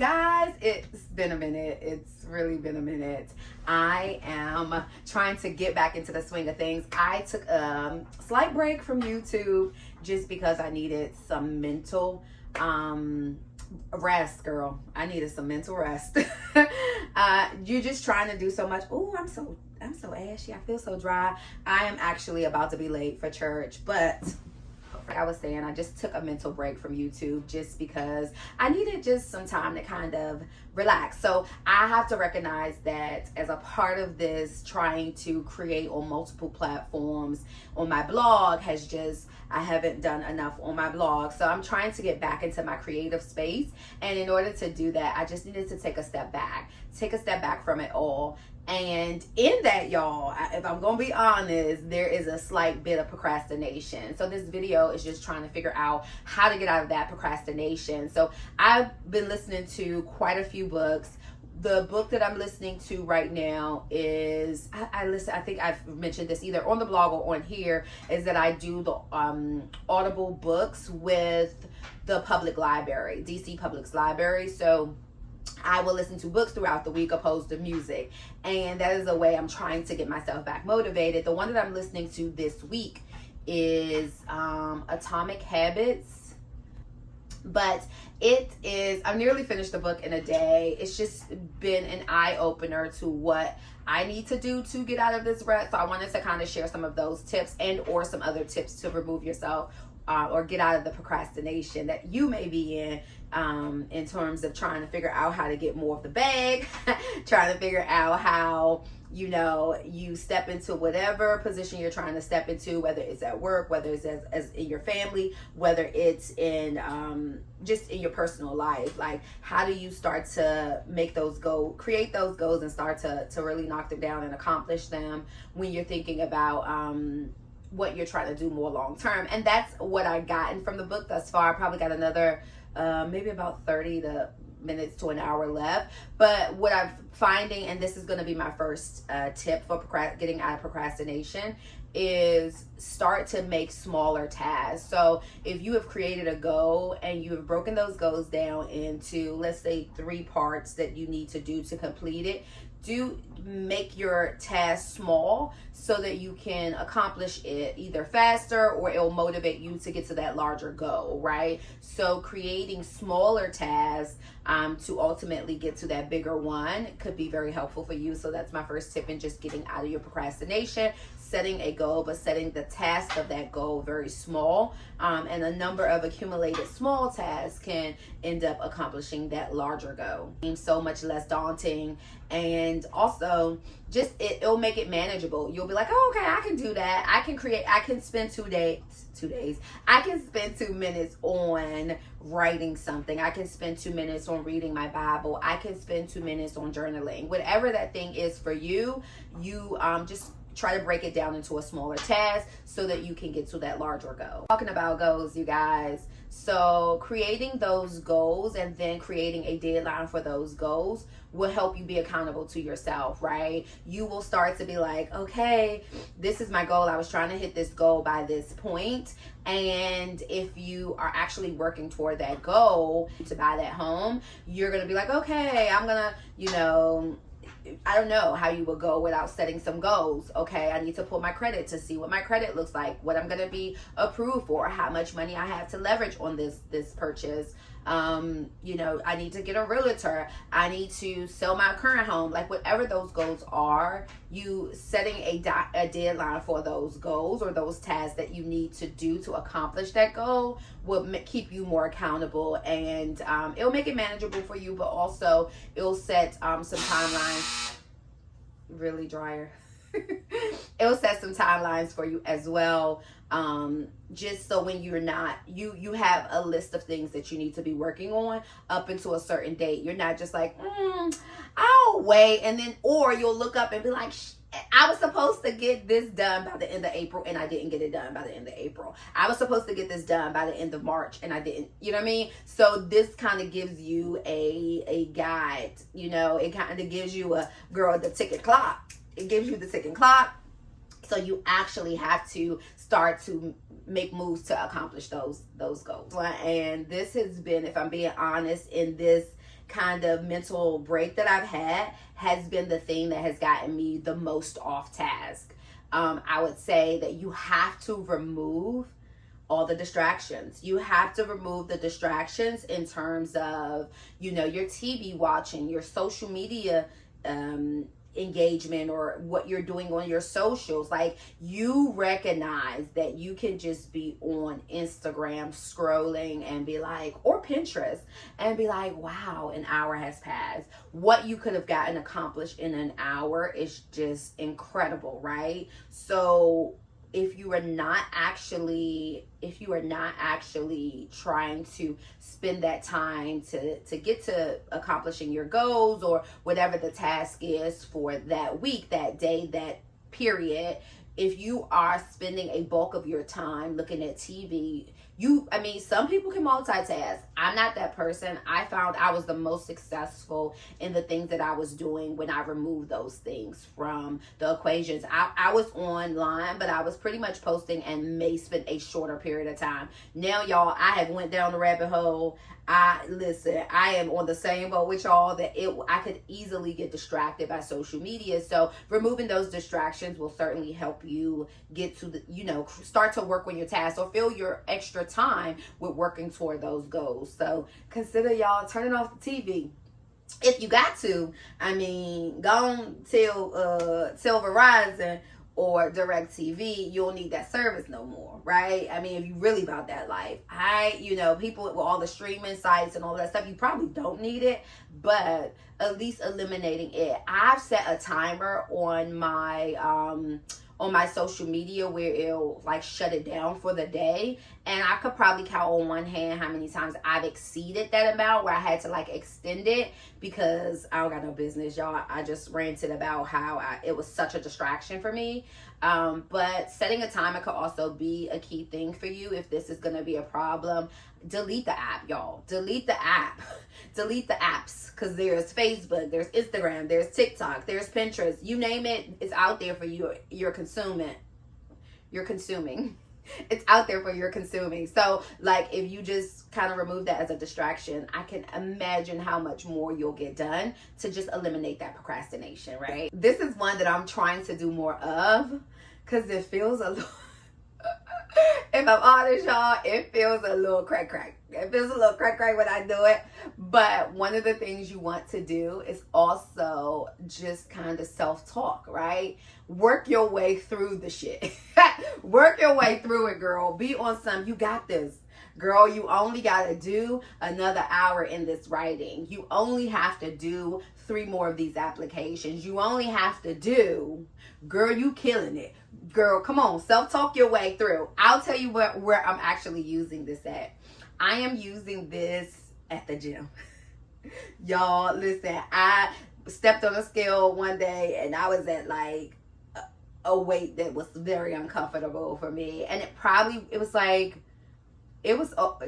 guys, it's been a minute. It's really been a minute. I am trying to get back into the swing of things. I took a slight break from YouTube just because I needed some mental rest, girl. I needed some mental rest. You're just trying to do so much. Oh, I'm so ashy. I feel so dry. I am actually about to be late for church, but like I was saying, I just took a mental break from YouTube just because I needed just some time to kind of relax. So I have to recognize that as a part of this, trying to create on multiple platforms on my blog I haven't done enough on my blog. So I'm trying to get back into my creative space. And in order to do that, I just needed to take a step back from it all. And in that, y'all, if I'm gonna be honest, there is a slight bit of procrastination. So this video is just trying to figure out how to get out of that procrastination. So I've been listening to quite a few books. The book that I'm listening to right now is, I think I've mentioned this either on the blog or on here, is that I do the Audible books with the public library, DC Public Library. So I will listen to books throughout the week opposed to music. And that is a way I'm trying to get myself back motivated. The one that I'm listening to this week is Atomic Habits. But I've nearly finished the book in a day. It's just been an eye-opener to what I need to do to get out of this rut. So I wanted to kind of share some of those tips and or some other tips to remove yourself or get out of the procrastination that you may be in terms of trying to figure out how to get more of the bag, trying to figure out how, you step into whatever position you're trying to step into, whether it's at work, whether it's as in your family, whether it's in just in your personal life. Like, how do you start to make those goals, create those goals and start to really knock them down and accomplish them when you're thinking about what you're trying to do more long term. And that's what I've gotten from the book thus far. I probably got another maybe about 30 minutes to an hour left. But what I'm finding, and this is going to be my first tip for getting out of procrastination, is start to make smaller tasks. So if you have created a goal and you have broken those goals down into, let's say, 3 parts that you need to do to complete it, make your task small so that you can accomplish it either faster or it'll motivate you to get to that larger goal, right? So creating smaller tasks to ultimately get to that bigger one could be very helpful for you. So that's my first tip in just getting out of your procrastination. Setting a goal, but setting the task of that goal very small, and a number of accumulated small tasks can end up accomplishing that larger goal. It's so much less daunting, and also just it'll make it manageable. You'll be like, oh, okay, I can do that. I can spend 2 days. I can spend 2 minutes on writing something. I can spend 2 minutes on reading my Bible. I can spend 2 minutes on journaling. Whatever that thing is for you, just try to break it down into a smaller task so that you can get to that larger goal. Talking about goals, you guys. So creating those goals and then creating a deadline for those goals will help you be accountable to yourself, right? You will start to be like, okay, this is my goal. I was trying to hit this goal by this point. And if you are actually working toward that goal to buy that home, you're going to be like, okay, I'm going to, I don't know how you would go without setting some goals. Okay, I need to pull my credit to see what my credit looks like, what I'm going to be approved for, how much money I have to leverage on this purchase. I need to get a realtor. I need to sell my current home. Like, whatever those goals are, you setting a deadline for those goals or those tasks that you need to do to accomplish that goal will keep you more accountable, and it'll make it manageable for you, but also it'll set some timelines. Really dryer. It'll set some timelines for you as well, just so when you're not, you have a list of things that you need to be working on up until a certain date. You're not just like, I'll wait, and then, or you'll look up and be like, I was supposed to get this done by the end of April and I didn't get it done by the end of April. I was supposed to get this done by the end of March and I didn't, you know what I mean? So this kind of gives you a guide, it kind of gives you the ticket clock. It gives you the ticking clock. So you actually have to start to make moves to accomplish those goals. And this has been, if I'm being honest, in this kind of mental break that I've had has been the thing that has gotten me the most off task. I would say that you have to remove all the distractions. You have to remove the distractions in terms of, your TV watching, your social media engagement, or what you're doing on your socials. Like, you recognize that you can just be on Instagram scrolling and be like, or Pinterest, and be like, wow, an hour has passed. What you could have gotten accomplished in an hour is just incredible, right? So if you are not actually trying to spend that time to get to accomplishing your goals, or whatever the task is for that week, that day, that period, if you are spending a bulk of your time looking at TV, some people can multitask. I'm not that person. I found I was the most successful in the things that I was doing when I removed those things from the equations. I was online, but I was pretty much posting and may spend a shorter period of time. Now, y'all, I have went down the rabbit hole. I am on the same boat with y'all that I could easily get distracted by social media. So removing those distractions will certainly help you get to start to work on your tasks, or fill your extra time with working toward those goals. So consider, y'all, turning off the TV. If you got to, go on tell Verizon or DirecTV, you'll need that service no more, right? If you really about that life. People with all the streaming sites and all that stuff, you probably don't need it, but at least eliminating it. I've set a timer on my social media where it'll like shut it down for the day, and I could probably count on one hand how many times I've exceeded that amount where I had to like extend it, because I don't got no business, y'all. I just ranted about how it was such a distraction for me. But setting a timer could also be a key thing for you if this is going to be a problem. Delete the app, y'all. Delete the app. Delete the apps, because there's Facebook, there's Instagram, there's TikTok, there's Pinterest. You name it, it's out there for you. You're consuming. It's out there for your consuming. So, like, if you just kind of remove that as a distraction, I can imagine how much more you'll get done to just eliminate that procrastination, right? This is one that I'm trying to do more of, because it feels a little... If I'm honest, y'all, it feels a little crack. It feels a little crack when I do it. But one of the things you want to do is also just kind of self-talk, right? Work your way through the shit. Work your way through it, girl. Be on some, you got this. Girl, you only got to do another hour in this writing. You only have to do 3 more of these applications. You only have to do, girl, you killing it. Girl, come on, self-talk your way through. I'll tell you where I'm actually using this at. I am using this at the gym. Y'all, listen, I stepped on a scale one day and I was at like a weight that was very uncomfortable for me. And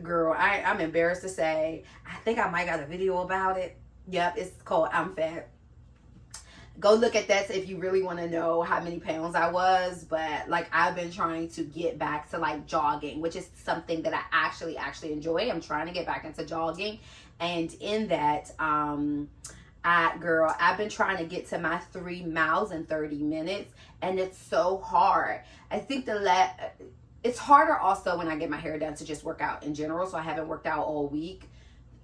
girl, I'm embarrassed to say, I think I might got a video about it. Yep, it's called I'm Fat. Go look at that if you really want to know how many pounds I was. But like, I've been trying to get back to like jogging, which is something that I actually enjoy. I'm trying to get back into jogging, and in that, I've been trying to get to my 3 miles in 30 minutes, and it's so hard. I think it's harder also when I get my hair done to just work out in general. So I haven't worked out all week.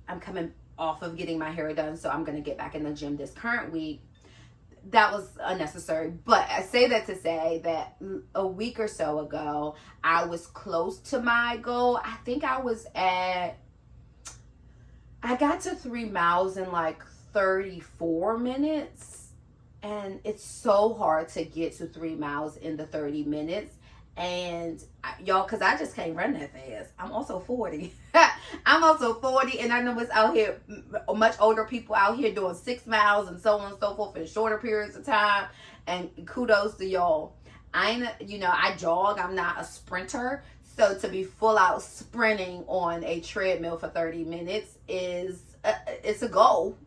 I'm coming off of getting my hair done, so I'm gonna get back in the gym this current week. That was unnecessary, but I say that to say that a week or so ago, I was close to my goal. I think I got to 3 miles in like 34 minutes, and it's so hard to get to 3 miles in the 30 minutes. And y'all, because I just can't run that fast. I'm also 40. I'm also 40, and I know it's out here, much older people out here doing 6 miles and so on and so forth in shorter periods of time. And kudos to y'all. I jog. I'm not a sprinter. So to be full out sprinting on a treadmill for 30 minutes it's a goal.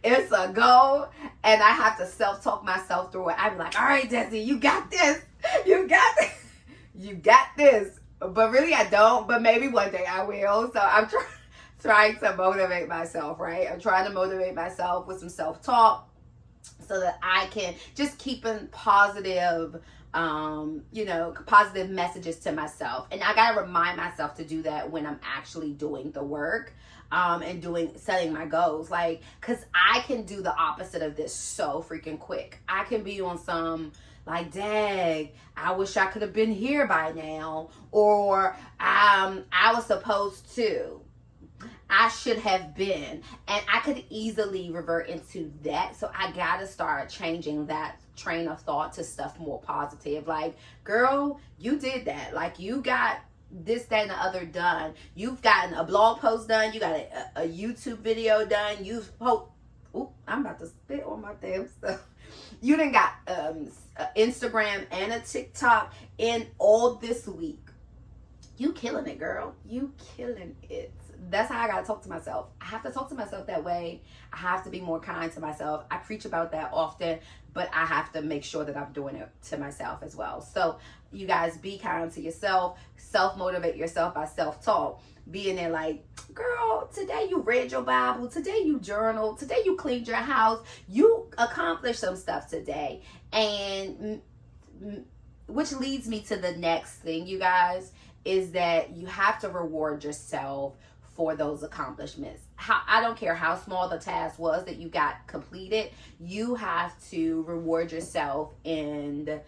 It's a goal, and I have to self-talk myself through it. I'm like, all right, Desi, you got this. You got this. You got this. But really, I don't. But maybe one day I will. So I'm trying to motivate myself, right? I'm trying to motivate myself with some self-talk so that I can just keep in positive, positive messages to myself. And I got to remind myself to do that when I'm actually doing the work. And setting my goals, like, cause I can do the opposite of this so freaking quick. I can be on some like, dang, I wish I could have been here by now, or I was supposed to, I should have been, and I could easily revert into that. So I gotta start changing that train of thought to stuff more positive. Like, girl, you did that. Like, you got this, that, and the other done. You've gotten a blog post done. You got a YouTube video done. I'm about to spit on my damn stuff. You done got Instagram and a TikTok in all this week. You killing it, girl. You killing it. That's how I gotta talk to myself. I have to talk to myself that way. I have to be more kind to myself. I preach about that often, but I have to make sure that I'm doing it to myself as well. So you guys, be kind to yourself. Self-motivate yourself by self-talk. Being there like, girl, today you read your Bible. Today you journaled. Today you cleaned your house. You accomplished some stuff today. And which leads me to the next thing, you guys, is that you have to reward yourself for those accomplishments. I don't care how small the task was that you got completed. You have to reward yourself in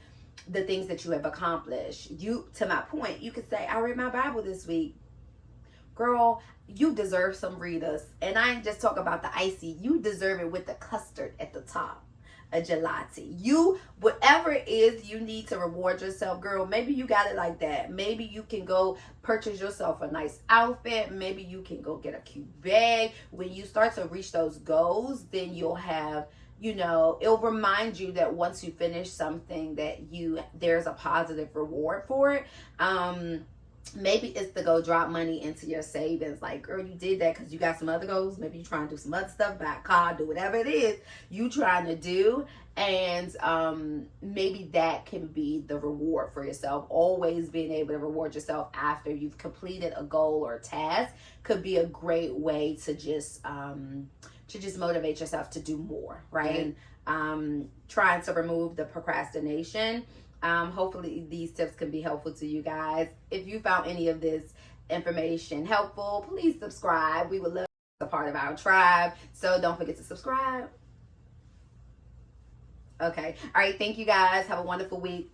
the things that you have accomplished. To my point, you could say, I read my Bible this week. Girl, you deserve some readers. And I ain't just talking about the icy. You deserve it with the custard at the top. A gelati. Whatever it is you need to reward yourself, girl, maybe you got it like that. Maybe you can go purchase yourself a nice outfit. Maybe you can go get a cute bag. When you start to reach those goals, then you'll have, it'll remind you that once you finish something that there's a positive reward for it. Maybe it's to go drop money into your savings. Like, girl, you did that because you got some other goals. Maybe you trying to do some other stuff, buy a car, do whatever it is you trying to do. And maybe that can be the reward for yourself. Always being able to reward yourself after you've completed a goal or a task could be a great way to just motivate yourself to do more, right? Trying to remove the procrastination. Hopefully these tips can be helpful to you guys. If you found any of this information helpful, please subscribe. We would love to be a part of our tribe. So don't forget to subscribe. Okay. All right. Thank you guys. Have a wonderful week.